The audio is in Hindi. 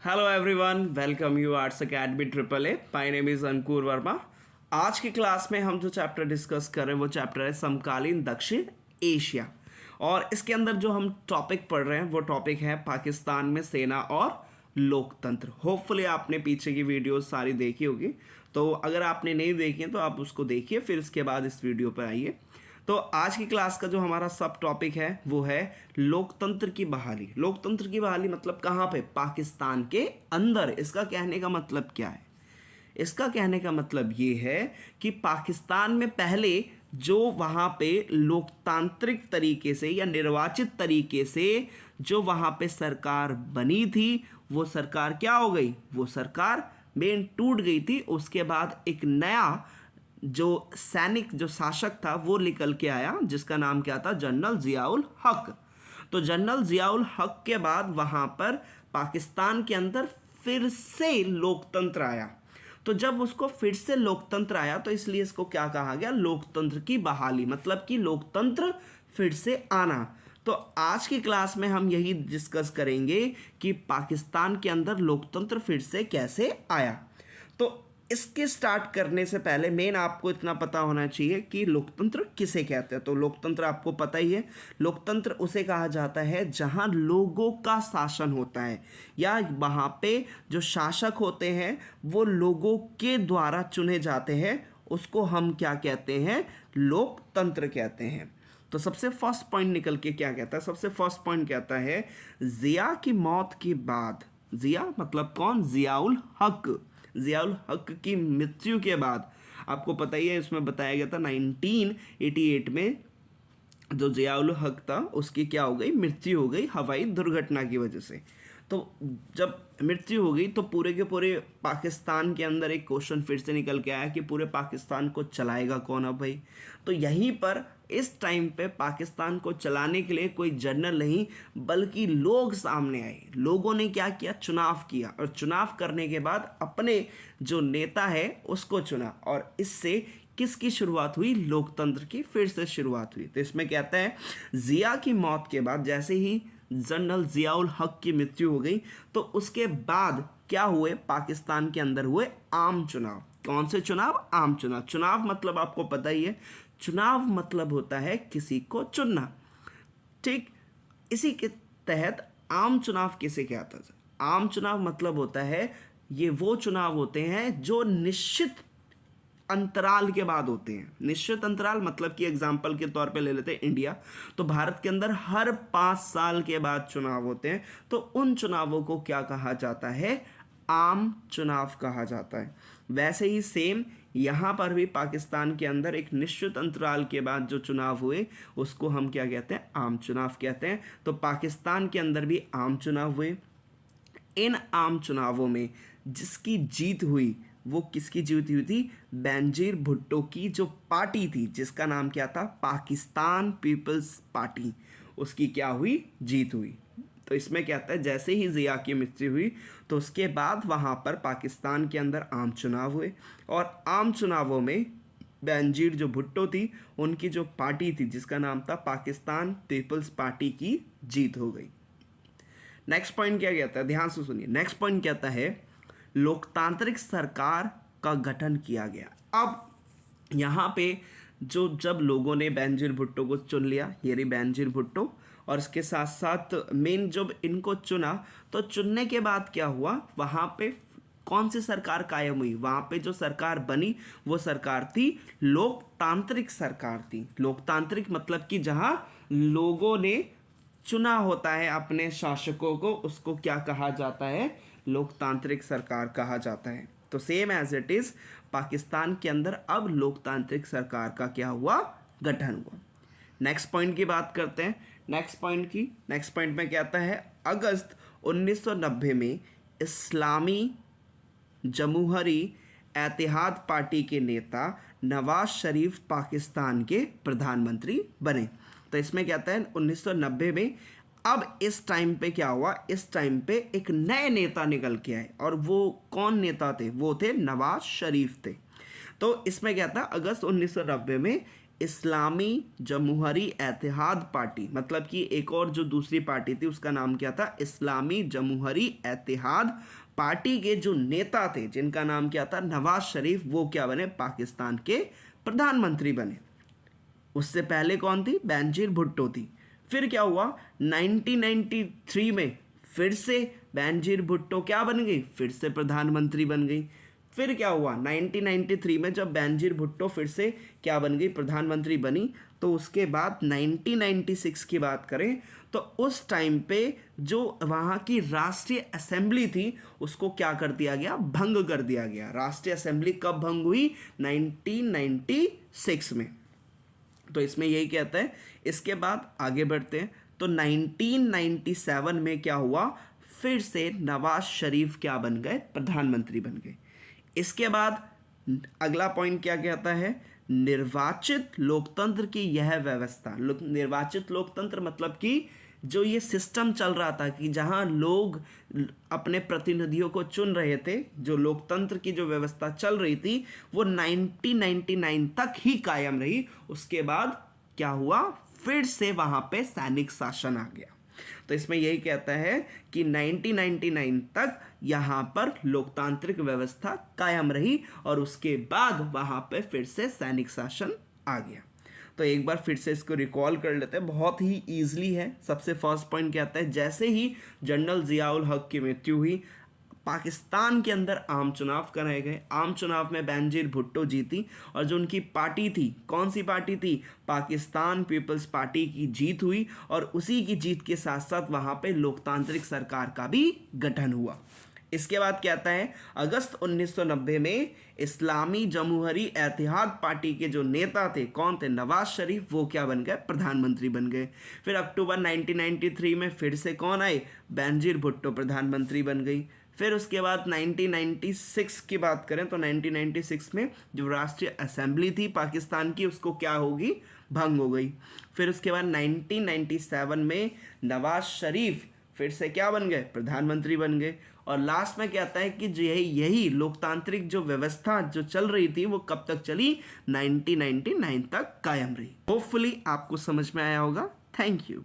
Hello everyone, welcome you arts academy triple A. My name is Ankur Verma. आज की क्लास में हम जो चैप्टर डिस्कस कर रहे हैं वो चैप्टर है समकालीन दक्षिण एशिया। और इसके अंदर जो हम टॉपिक पढ़ रहे हैं वो टॉपिक है पाकिस्तान में सेना और लोकतंत्र। होपफुली आपने पीछे की वीडियो सारी देखी होगी, तो अगर आपने नहीं देखी है तो आप उसको देखिए, फिर इसके बाद इस वीडियो पर आइए। तो आज की क्लास का जो हमारा सब टॉपिक है वो है लोकतंत्र की बहाली। लोकतंत्र की बहाली मतलब कहाँ पे? पाकिस्तान के अंदर। इसका कहने का मतलब क्या है? इसका कहने का मतलब ये है कि पाकिस्तान में पहले जो वहाँ पे लोकतांत्रिक तरीके से या निर्वाचित तरीके से जो वहाँ पे सरकार बनी थी, वो सरकार क्या हो गई? वो सरकार मेन टूट गई थी। उसके बाद एक नया जो सैनिक जो शासक था वो निकल के आया, जिसका नाम क्या था? जनरल जियाउल हक। तो जनरल जियाउल हक के बाद वहाँ पर पाकिस्तान के अंदर फिर से लोकतंत्र आया। तो जब उसको फिर से लोकतंत्र आया तो इसलिए इसको क्या कहा गया? लोकतंत्र की बहाली, मतलब कि लोकतंत्र फिर से आना। तो आज की क्लास में हम यही डिस्कस करेंगे कि पाकिस्तान के अंदर लोकतंत्र फिर से कैसे आया। तो इसके स्टार्ट करने से पहले मेन आपको इतना पता होना चाहिए कि लोकतंत्र किसे कहते हैं। तो लोकतंत्र आपको पता ही है, लोकतंत्र उसे कहा जाता है जहां लोगों का शासन होता है, या वहां पे जो शासक होते हैं वो लोगों के द्वारा चुने जाते हैं। उसको हम क्या कहते हैं? लोकतंत्र कहते हैं। तो सबसे फर्स्ट पॉइंट निकल के क्या कहता है? सबसे फर्स्ट पॉइंट कहता है जिया की मौत के बाद, जिया मतलब कौन? जियाउल हक। जियाउल हक की मृत्यु के बाद, आपको पता ही है इसमें बताया गया था 1988 में जो जियाउल हक था उसकी क्या हो गई? मृत्यु हो गई हवाई दुर्घटना की वजह से। तो जब मृत्यु हो गई तो पूरे के पूरे पाकिस्तान के अंदर एक क्वेश्चन फिर से निकल के आया कि पूरे पाकिस्तान को चलाएगा कौन अब भाई? तो यहीं पर इस टाइम पे पाकिस्तान को चलाने के लिए कोई जनरल नहीं बल्कि लोग सामने आए। लोगों ने क्या किया? चुनाव किया, और चुनाव करने के बाद अपने जो नेता है उसको चुना, और इससे किसकी शुरुआत हुई? लोकतंत्र की फिर से शुरुआत हुई। तो इसमें कहता है जिया की मौत के बाद जैसे ही जनरल जियाउल हक की मृत्यु हो गई तो उसके बाद क्या हुए? पाकिस्तान के अंदर हुए आम चुनाव। कौन से चुनाव? आम चुनाव। चुनाव मतलब आपको पता ही है, चुनाव मतलब होता है किसी को चुनना, ठीक। इसी के तहत आम चुनाव किसे कहता है? आम चुनाव मतलब होता है ये वो चुनाव होते हैं जो निश्चित अंतराल के बाद होते हैं। निश्चित अंतराल मतलब कि एग्जाम्पल के तौर पे ले लेते हैं इंडिया, तो भारत के अंदर हर 5 साल के बाद चुनाव होते हैं। तो उन चुनावों को क्या कहा जाता है? आम चुनाव कहा जाता है। वैसे ही सेम यहाँ पर भी पाकिस्तान के अंदर एक निश्चित अंतराल के बाद जो चुनाव हुए उसको हम क्या कहते हैं? आम चुनाव कहते हैं। तो पाकिस्तान के अंदर भी आम चुनाव हुए। इन आम चुनावों में जिसकी जीत हुई वो किसकी जीत हुई थी? बेनजीर भुट्टो की जो पार्टी थी जिसका नाम क्या था? पाकिस्तान पीपल्स पार्टी, उसकी क्या हुई? जीत हुई। तो इसमें कहता है जैसे ही जिया की मृत्यु हुई तो उसके बाद वहाँ पर पाकिस्तान के अंदर आम चुनाव हुए, और आम चुनावों में बेनजीर जो भुट्टो थी उनकी जो पार्टी थी जिसका नाम था पाकिस्तान पीपल्स पार्टी की जीत हो गई। नेक्स्ट पॉइंट क्या कहता है? ध्यान से सुनिए। नेक्स्ट पॉइंट कहता है लोकतांत्रिक सरकार का गठन किया गया। अब यहाँ पे जो जब लोगों ने बेनजीर भुट्टो को चुन लिया, ये रही बेनजीर भुट्टो, और इसके साथ साथ मेन जब इनको चुना तो चुनने के बाद क्या हुआ? वहाँ पे कौन सी सरकार कायम हुई? वहाँ पे जो सरकार बनी वो सरकार थी लोकतांत्रिक सरकार थी। लोकतांत्रिक मतलब कि जहाँ लोगों ने चुना होता है अपने शासकों को, उसको क्या कहा जाता है? लोकतांत्रिक सरकार कहा जाता है। तो same as it is Pakistan के अंदर अब लोकतांत्रिक सरकार का क्या हुआ? गठन हुआ। नेक्स्ट पॉइंट की बात करते हैं। नेक्स्ट पॉइंट में कहता है अगस्त 1990 में इस्लामी जमहूरी इत्तेहाद पार्टी के नेता नवाज शरीफ पाकिस्तान के प्रधानमंत्री बने। तो इसमें कहता है 1990 में अब इस टाइम पे क्या हुआ? इस टाइम पे एक नए नेता निकल के आए, और वो कौन नेता थे? वो थे नवाज शरीफ थे। तो इसमें क्या था? अगस्त 1990 में इस्लामी जमहूरी इत्तेहाद पार्टी, मतलब कि एक और जो दूसरी पार्टी थी उसका नाम क्या था, इस्लामी जमहूरी इत्तेहाद पार्टी के जो नेता थे जिनका नाम क्या था, नवाज शरीफ, वो क्या बने, पाकिस्तान के प्रधानमंत्री बने। उससे पहले कौन थी, बेनजीर भुट्टो थी। फिर क्या हुआ, 1993 में फिर से बेनजीर भुट्टो क्या बन गई, फिर से प्रधानमंत्री बन गई। फिर क्या हुआ, 1993 में जब बेनजीर भुट्टो फिर से क्या बन गई, प्रधानमंत्री बनी, तो उसके बाद 1996 की बात करें तो उस टाइम पे जो वहाँ की राष्ट्रीय असेंबली थी उसको क्या कर दिया गया, भंग कर दिया गया। राष्ट्रीय असेंबली कब भंग हुई, 1996 में। तो इसमें यही कहता है। इसके बाद आगे बढ़ते हैं तो 1997 में क्या हुआ, फिर से नवाज शरीफ क्या बन गए, प्रधानमंत्री बन गए। इसके बाद अगला पॉइंट क्या कहता है, निर्वाचित लोकतंत्र की यह व्यवस्था। निर्वाचित लोकतंत्र मतलब कि जो ये सिस्टम चल रहा था कि जहां लोग अपने प्रतिनिधियों को चुन रहे थे, जो लोकतंत्र की जो व्यवस्था चल रही थी वो 1999 तक ही कायम रही। उसके बाद क्या हुआ, फिर से वहां पे सैनिक शासन आ गया। तो इसमें यही कहता है कि 1999 तक यहाँ पर लोकतांत्रिक व्यवस्था कायम रही और उसके बाद वहाँ पे फिर से सैनिक शासन आ गया। तो एक बार फिर से इसको रिकॉल कर लेते हैं, बहुत ही ईजिली है। सबसे फर्स्ट पॉइंट क्या आता है, जैसे ही जनरल जियाउल हक की मृत्यु हुई, पाकिस्तान के अंदर आम चुनाव कराए गए। आम चुनाव में बेनजीर भुट्टो जीती और जो उनकी पार्टी थी, कौन सी पार्टी थी, पाकिस्तान पीपल्स पार्टी की जीत हुई और उसी की जीत के साथ साथ वहाँ पे लोकतांत्रिक सरकार का भी गठन हुआ। इसके बाद कहता है अगस्त 1990 में इस्लामी जमहूरी इत्तेहाद पार्टी के जो नेता थे, कौन थे, नवाज शरीफ, वो क्या बन गए, प्रधानमंत्री बन गए। फिर अक्टूबर 1993 में फिर से कौन आए, बेनजीर भुट्टो प्रधानमंत्री बन गई। फिर उसके बाद 1996 की बात करें तो 1996 में जो राष्ट्रीय असेंबली थी पाकिस्तान की उसको क्या होगी, भंग हो गई। फिर उसके बाद 1997 में नवाज शरीफ फिर से क्या बन गए, प्रधानमंत्री बन गए। और लास्ट में कहता है कि यही लोकतांत्रिक जो व्यवस्था जो चल रही थी वो कब तक चली, 1999 तक कायम रही। होपफुली आपको समझ में आया होगा। Thank you.